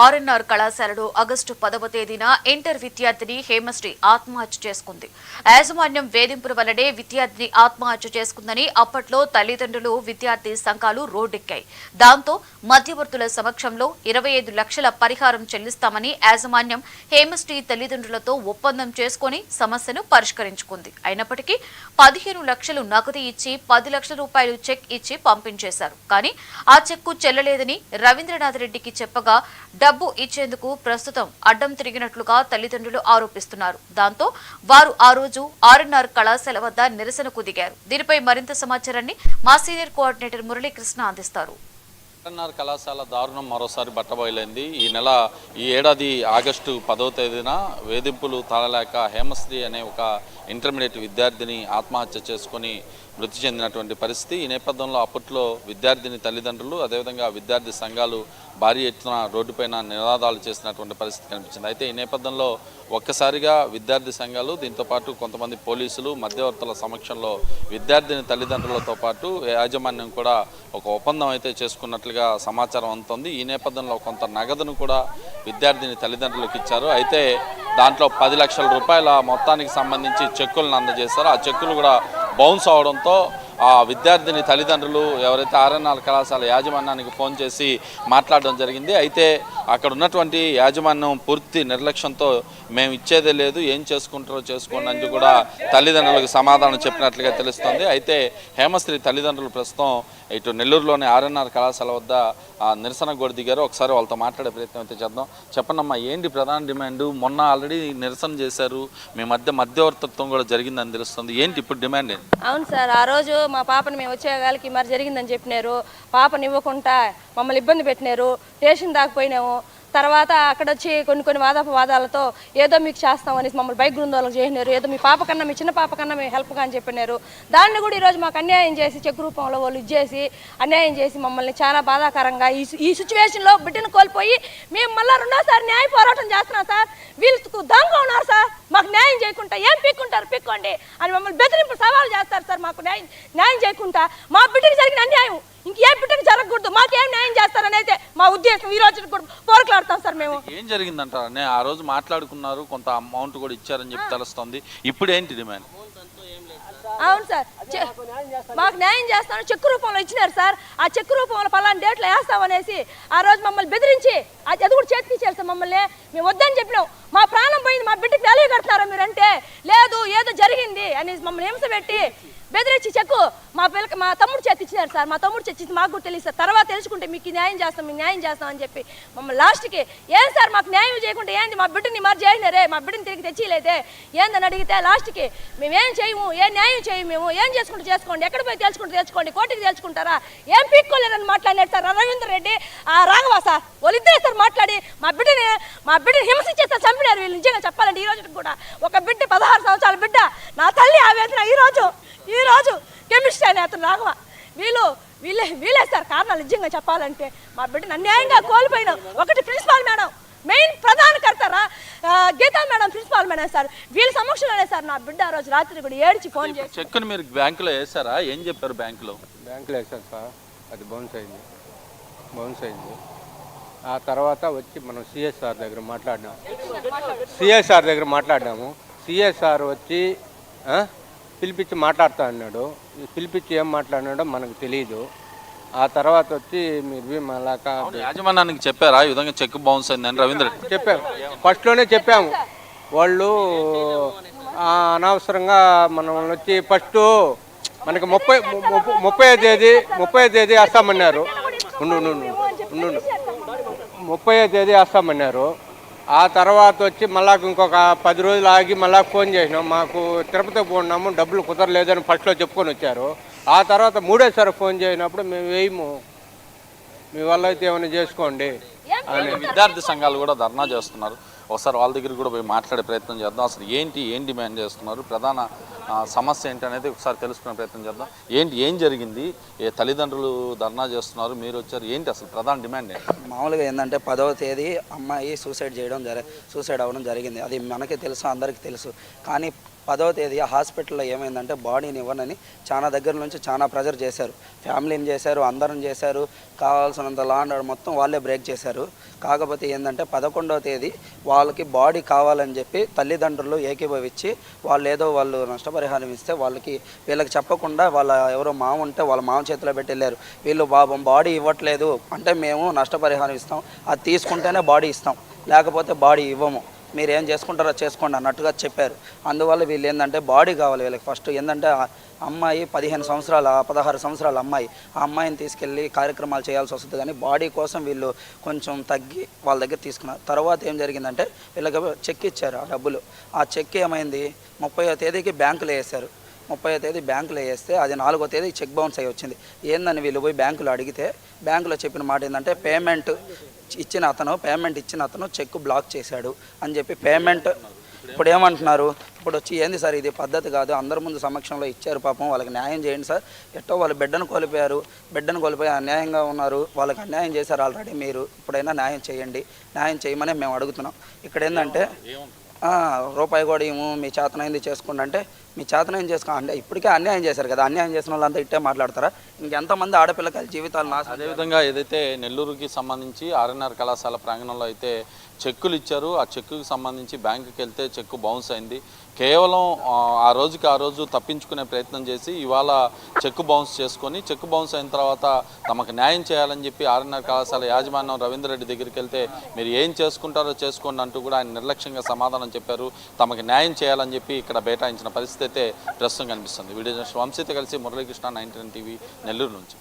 RNR కళాశాలలో August 10వ తేదీన ఇంటర్ విద్యార్థిని హేమశ్రీ ఆత్మహత్య చేసుకుంది. యాజమాన్యం వేధింపుల వల్లనే విద్యార్థిని ఆత్మహత్య చేసుకుందని అప్పట్లో తల్లిదండ్రులు, విద్యార్థి సంఘాలు రోడ్డెక్కాయి. దాంతో మధ్యవర్తుల సమక్షంలో 25 లక్షల పరిహారం చెల్లిస్తామని యాజమాన్యం హేమశ్రీ తల్లిదండ్రులతో ఒప్పందం చేసుకుని సమస్యను పరిష్కరించుకుంది. అయినప్పటికీ 15 లక్షలు నగదు ఇచ్చి 10 లక్షల రూపాయలు చెక్ ఇచ్చి పంపించేశారు. కానీ ఆ చెక్కు చెల్లలేదని రవీంద్రనాథ్ రెడ్డికి చెప్పగా డబ్బు ఇచ్చేందుకు ప్రస్తుతం అడ్డం తిరిగినట్లుగా తల్లిదండ్రులు ఆరోపిస్తున్నారు. దాంతో వారు ఆ రోజు ఆర్ఎన్ఆర్ కళాశాల వద్ద నిరసనకు దిగారు. దీనిపై మరింత సమాచారాన్ని మా సీనియర్ కోఆర్డినేటర్ మురళీకృష్ణ అందిస్తారు. ఆర్ఎన్ఆర్ కళాశాల దారుణం మరోసారి బట్టబయలైంది. ఈ ఏడాది ఆగస్టు 10వ తేదీన వేధింపులు తాళలేక హేమశ్రీ అనే ఒక ఇంటర్మీడియట్ విద్యార్థిని ఆత్మహత్య చేసుకుని మృతి చెందినటువంటి పరిస్థితి. ఈ నేపథ్యంలో అప్పట్లో విద్యార్థిని తల్లిదండ్రులు, అదేవిధంగా విద్యార్థి సంఘాలు భారీ ఎత్తున రోడ్డుపైన నినాదాలు చేసినటువంటి పరిస్థితి కనిపించింది. అయితే ఈ నేపథ్యంలో ఒక్కసారిగా విద్యార్థి సంఘాలు, దీంతోపాటు కొంతమంది పోలీసులు మధ్యవర్తుల సమక్షంలో విద్యార్థిని తల్లిదండ్రులతో పాటు యాజమాన్యం కూడా ఒక ఒప్పందం అయితే చేసుకున్నట్లుగా సమాచారం అందుతోంది. ఈ నేపథ్యంలో కొంత నగదును కూడా విద్యార్థిని తల్లిదండ్రులకు ఇచ్చారు. అయితే దాంట్లో 10 లక్షల రూపాయల మొత్తానికి సంబంధించి చెక్కులను అందజేశారు. ఆ చెక్కులు కూడా బౌన్స్ అవడంతో ఆ విద్యార్థిని తల్లిదండ్రులు ఎవరైతే ఆర్ఎన్ఆర్ కళాశాల యాజమాన్యానికి ఫోన్ చేసి మాట్లాడడం జరిగింది. అయితే అక్కడ ఉన్నటువంటి యాజమాన్యం పూర్తి నిర్లక్ష్యంతో మేము ఇచ్చేదే లేదు, ఏం చేసుకుంటారో చేసుకోండి అని కూడా తల్లిదండ్రులకు సమాధానం చెప్పినట్లుగా తెలుస్తోంది. అయితే హేమశ్రీ తల్లిదండ్రులు ప్రస్తుతం ఇటు నెల్లూరులోని ఆర్ఎన్ఆర్ కళాశాల వద్ద నిరసన కూడా దిగారు. ఒకసారి వాళ్ళతో మాట్లాడే ప్రయత్నం అయితే చేద్దాం. చెప్పండమ్మా, ఏంటి ప్రధాన డిమాండ్? మొన్న ఆల్రెడీ నిరసన చేశారు, మీ మధ్యవర్తిత్వం కూడా జరిగిందని తెలుస్తుంది. ఏంటి ఇప్పుడు డిమాండ్ ఏంటి? అవును సార్, ఆ రోజు మా పాపని మేము వచ్చేగాలికి మరి జరిగిందని చెప్పినారు. పాపని ఇవ్వకుండా మమ్మల్ని ఇబ్బంది పెట్టినారు. స్టేషన్ దాకపోయినాము. తర్వాత అక్కడ వచ్చి కొన్ని వాదాలతో ఏదో మీకు చేస్తామని మమ్మల్ని బైక్ బృందాలకు చేసినారు. ఏదో మీ పాప కన్నా, మీ చిన్న పాప కన్నా మేము హెల్ప్గా అని చెప్పినారు. దాన్ని కూడా ఈరోజు మాకు అన్యాయం చేసి చెక్ రూపంలో వాళ్ళు ఇచ్చేసి అన్యాయం చేసి మమ్మల్ని చాలా బాధాకరంగా ఈ సిచ్యువేషన్లో బిడ్డను కోల్పోయి మేము మళ్ళీ రెండోసారి న్యాయ పోరాటం చేస్తున్నాం సార్. వీళ్ళు దొంగగా ఉన్నారు సార్, మాకు న్యాయం చేయకుండా ఏం పీక్కుంటారు పీక్కోండి అని మమ్మల్ని బెదిరింపు సవాలు చేస్తారు సార్. మాకు న్యాయం చేయకుండా మా బిడ్డకి జరిగిన అన్యాయం ఇంకే బిడ్డకి జరగకూడదు, మాకేం న్యాయం చేస్తారని అయితే మా ఉద్దేశం. ఈ రోజు కూడా పోరాడతాం సార్. మేము ఏం జరిగిందంటారని ఆ రోజు మాట్లాడుకున్నారు, కొంత అమౌంట్ కూడా ఇచ్చారని చెప్పి తెలుస్తుంది. ఇప్పుడు ఏంటి డిమాండ్? అవును సార్, మాకు న్యాయం చేస్తాను చెక్ రూపంలో ఇచ్చినారు సార్. ఆ చెక్ రూపంలో పలానా డేట్లో వేస్తామనేసి ఆ రోజు మమ్మల్ని బెదిరించి అది కూడా చేతికి ఇచ్చారు సార్. మమ్మల్ని మేము వద్దని చెప్పినాం. మా ప్రాణం పోయింది, మా బిడ్డకి వాల్యూ కడుతున్నారా మీరంటే లేదు ఏదో జరిగింది అని మమ్మల్ని హింస పెట్టి బెదిరించి చెక్కు మా తమ్ముడు చేతి ఇచ్చినారు సార్. మా తమ్ముడు చేతి మాకు కూడా తెలియదు సార్. తర్వాత తెలుసుకుంటే మీకు న్యాయం చేస్తాం, మీకు న్యాయం చేస్తాం అని చెప్పి మమ్మల్ని లాస్ట్కి ఏం సార్ మాకు న్యాయం చేయకుండా ఏంది మా బిడ్డని మరి చేసినారే, మా బిడ్డని తిరిగి తెచ్చిలేదే ఏందని అడిగితే లాస్ట్కి మేమేం చేయము, ఏ న్యాయం చేయము, మేము ఏం చేసుకుంటూ చేసుకోండి, ఎక్కడ పోయి తెలుసుకుంటారా, కోర్టుకి తెలుసుకుంటారా, ఏం పీక్కోలేరని మాట్లాడినారు సార్ రవీంద్ర రెడ్డి, రాఘవ సార్. వాళ్ళిద్దరే సార్ మాట్లాడి మా బిడ్డని హింసించేస్తారు, చంపినారు వీళ్ళు. నిజంగా చెప్పాలంటే ఈ రోజు కూడా ఒక బిడ్డ 16 సంవత్సరాల బిడ్డ, నా తల్లి ఆవేదన. ఈ రోజు కెమిస్ట్రీ అనే అతను రాఘవ, వీళ్ళే సార్ కారణాలు. నిజంగా చెప్పాలంటే మా బిడ్డను అన్యాయంగా కోల్పోయిన ఒకటి ప్రిన్సిపాల్ మేడం, మెయిన్ ప్రధాన కర్తారా Geetha madam, principal madam sir. వీళ్ళ సమక్షంలోనే సార్ నా బిడ్డ ఆ రోజు రాత్రి కూడా ఏడ్చి ఫోన్ చేసి చెక్కును మీరు బ్యాంకులో వేసారా? ఏం చెప్పారు? బ్యాంకులో వేసారు సార్. అది బౌన్స్ అయింది. ఆ తర్వాత వచ్చి మనం సిఎస్ఆర్ దగ్గర మాట్లాడినాము. సిఎస్ఆర్ వచ్చి పిలిపించి మాట్లాడుతా అన్నాడు. పిలిపించి ఏం మాట్లాడినాడో మనకు తెలియదు. ఆ తర్వాత వచ్చి మీరు మళ్ళాక యాజమాన్యానికి చెప్పారా ఈ విధంగా చెక్ బౌన్స్ అయిందని? రవీంద్ర చెప్పాము, ఫస్ట్లోనే చెప్పాము. వాళ్ళు అనవసరంగా మనం వచ్చి ఫస్ట్ మనకి 30వ తేదీ వేస్తామన్నారు. 30వ తేదీ వేస్తామన్నారు. ఆ తర్వాత వచ్చి మళ్ళా ఇంకొక 10 రోజులు ఆగి మళ్ళా ఫోన్ చేసినాం. మాకు తిరుపతి పోన్నాము, డబ్బులు కుదరలేదని ఫస్ట్లో చెప్పుకొని వచ్చారు. ఆ తర్వాత 3వ ఫోన్ చేసినప్పుడు మేము వేయము, మీ వల్ల అయితే ఏమైనా చేసుకోండి అని విద్యార్థి సంఘాలు కూడా ధర్నా చేస్తున్నారు. ఒకసారి వాళ్ళ దగ్గర కూడా పోయి మాట్లాడే ప్రయత్నం చేద్దాం. అసలు ఏం డిమాండ్ చేస్తున్నారు, ప్రధాన సమస్య ఏంటి అనేది ఒకసారి తెలుసుకునే ప్రయత్నం చేద్దాం. ఏం జరిగింది? తల్లిదండ్రులు ధర్నా చేస్తున్నారు, మీరు వచ్చారు, ఏంటి అసలు ప్రధాన డిమాండ్ ఏంటి? మామూలుగా ఏంటంటే 10వ తేదీ అమ్మాయి సూసైడ్ అవ్వడం జరిగింది. అది మనకే తెలుసు, అందరికీ తెలుసు. కానీ 10వ తేదీ హాస్పిటల్లో ఏమైందంటే బాడీని ఇవ్వనని చాలా దగ్గర నుంచి చాలా ప్రెజర్ చేశారు, ఫ్యామిలీని చేశారు, అందరం చేశారు, కావాల్సినంత లా అండ్ ఆర్డర్ మొత్తం వాళ్ళే బ్రేక్ చేశారు. కాకపోతే ఏంటంటే 11వ తేదీ వాళ్ళకి బాడీ కావాలని చెప్పి తల్లిదండ్రులు ఏకీభవించి వాళ్ళు నష్టపరిహారం ఇస్తే వీళ్ళకి చెప్పకుండా వాళ్ళ ఎవరో మామ ఉంటే వాళ్ళ మామ చేతిలో పెట్టి వెళ్ళారు. వీళ్ళు బాడీ ఇవ్వట్లేదు అంటే మేము నష్టపరిహారం ఇస్తాం, అది తీసుకుంటేనే బాడీ ఇస్తాం, లేకపోతే బాడీ ఇవ్వము, మీరు ఏం చేసుకుంటారో చేసుకోండి అన్నట్టుగా చెప్పారు. అందువల్ల వీళ్ళు ఏంటంటే బాడీ కావాలి వీళ్ళకి. ఫస్ట్ ఏంటంటే అమ్మాయి 16 సంవత్సరాల అమ్మాయి, ఆ అమ్మాయిని తీసుకెళ్ళి కార్యక్రమాలు చేయాల్సి వస్తుంది, కానీ బాడీ కోసం వీళ్ళు కొంచెం తగ్గి వాళ్ళ దగ్గర తీసుకున్నారు. తర్వాత ఏం జరిగిందంటే వీళ్ళకి చెక్ ఇచ్చారు, ఆ డబ్బులు, ఆ చెక్ ఏమైంది 30వ తేదీకి బ్యాంకులో వేశారు. 30వ తేదీ బ్యాంకులో వేస్తే అది 4వ తేదీ చెక్ బౌన్స్ అయ్యి వచ్చింది. ఏందని వీళ్ళు పోయి బ్యాంకులో అడిగితే బ్యాంకులో చెప్పిన మాట ఏంటంటే పేమెంట్ ఇచ్చిన అతను చెక్ బ్లాక్ చేశాడు అని చెప్పి పేమెంట్. ఇప్పుడు ఏమంటున్నారు, ఇప్పుడు వచ్చి ఏంది సార్ ఇది పద్ధతి కాదు, అందరి ముందు సమక్షంలో ఇచ్చారు, పాపం వాళ్ళకి న్యాయం చేయండి సార్, ఎట్టో వాళ్ళు బిడ్డను కోల్పోయి అన్యాయంగా ఉన్నారు, వాళ్ళకి అన్యాయం చేశారు ఆల్రెడీ, మీరు ఇప్పుడైనా న్యాయం చేయండి, న్యాయం చేయమని మేము అడుగుతున్నాం. ఇక్కడ ఏంటంటే రూపాయి కూడా ఏమో మీ చేతనైంది చేసుకోండి అంటే మీ చేతనైంది చేసుకో అంటే ఇప్పటికే అన్యాయం చేశారు కదా, అన్యాయం చేసిన వాళ్ళంతా ఇట్టే మాట్లాడతారా? ఇంకెంతమంది ఆడపిల్లకాయల జీవితాలు అదేవిధంగా ఏదైతే నెల్లూరుకి సంబంధించి ఆర్ఎన్ఆర్ కళాశాల ప్రాంగణంలో అయితే చెక్కులు ఇచ్చారు, ఆ చెక్కుకి సంబంధించి బ్యాంకుకి వెళ్తే చెక్కు బౌన్స్ అయింది. కేవలం ఆ రోజు తప్పించుకునే ప్రయత్నం చేసి ఇవాళ చెక్కు బౌన్స్ చేసుకొని, చెక్కు బౌన్స్ అయిన తర్వాత తమకు న్యాయం చేయాలని చెప్పి ఆర్ఎన్ఆర్ కళాశాల యాజమాన్యం రవీంద్ర రెడ్డి దగ్గరికి వెళ్తే మీరు ఏం చేసుకుంటారో చేసుకోండి అంటూ కూడా ఆయన నిర్లక్ష్యంగా సమాధానం చెప్పారు. తమకు న్యాయం చేయాలని చెప్పి ఇక్కడ బైఠాయించిన పరిస్థితి అయితే ప్రస్తుతం కనిపిస్తుంది. వీడియో జర్నలిస్ట్ వంశీతో కలిసి మురళీకృష్ణ, 99 టీవీ నెల్లూరు నుంచి.